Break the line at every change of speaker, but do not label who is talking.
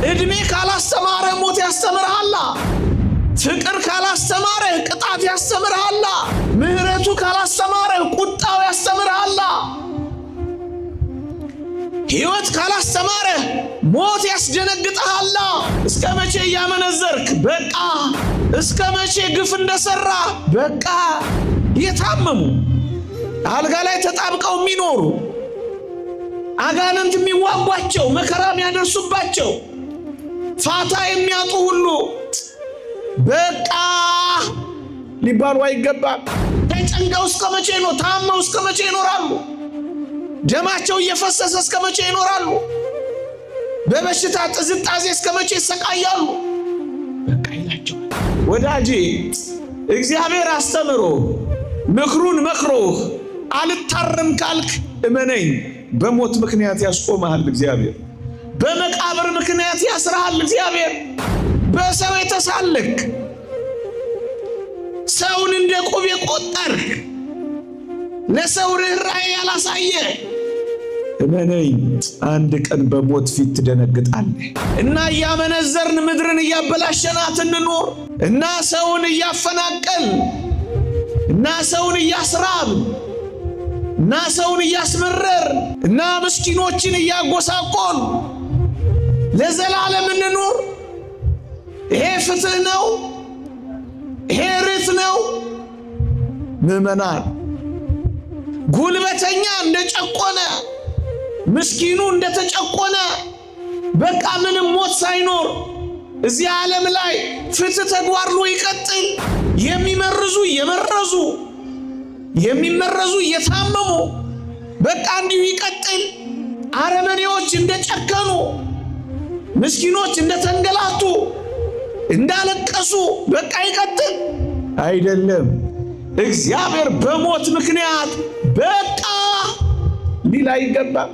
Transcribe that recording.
እድሜ ካላስተማረ ሞት ያስተምርሃል። ፍቅር ካላስተማረ ቅጣት ያስተምርሃል። ምህረቱ ካላስተማረ ቁጣው ያስተምርሃል። ሕይወት ካላስተማረ ሞት ያስደነግጥሃል። እስከ መቼ ያመነዘርክ? በቃ። እስከ መቼ ግፍ እንደሰራ? በቃ። የታመሙ አልጋ ላይ ተጣብቀው የሚኖሩ አጋንንት የሚዋጓቸው መከራ የሚያደርሱባቸው ፋታ የሚያጡ ሁሉ በቃ ሊባሉ አይገባም። ተጨንቀው እስከ መቼ ነው? ታመው እስከ መቼ ይኖራሉ? ደማቸው እየፈሰሰ እስከ መቼ ይኖራሉ? በበሽታ ጥዝጣዜ እስከ መቼ ይሰቃያሉ? በቃ ይላቸዋል። ወዳጄ እግዚአብሔር አስተምሮ ምክሩን መክሮህ አልታረም ካልክ እመነኝ፣ በሞት ምክንያት ያስቆምሃል እግዚአብሔር። በመቃብር ምክንያት ያስርሃል እግዚአብሔር። በሰው የተሳለክ ሰውን እንደ ቁብ የቆጠርክ ለሰው ርኅራኄ ያላሳየ እመነኝ አንድ ቀን በሞት ፊት ትደነግጣለህ። እና እያመነዘርን ምድርን እያበላሸናት እንኖር እና ሰውን እያፈናቀል እና ሰውን እያስራብ እና ሰውን እያስመረር እና ምስኪኖችን እያጎሳቆል ለዘላለም እንኖር። ይሄ ፍትህ ነው? ይሄ ርት ነው? ምዕመናን ጉልበተኛ እንደጨቆነ ምስኪኑ እንደተጨቆነ በቃ ምንም ሞት ሳይኖር እዚህ ዓለም ላይ ፍትህ ተጓድሎ ይቀጥል። የሚመርዙ እየመረዙ የሚመረዙ እየታመሙ በቃ እንዲሁ ይቀጥል። አረመኔዎች እንደጨከኑ ምስኪኖች እንደተንገላቱ እንዳለቀሱ በቃ ይቀጥል። አይደለም። እግዚአብሔር በሞት ምክንያት በቃ ሊል አይገባም።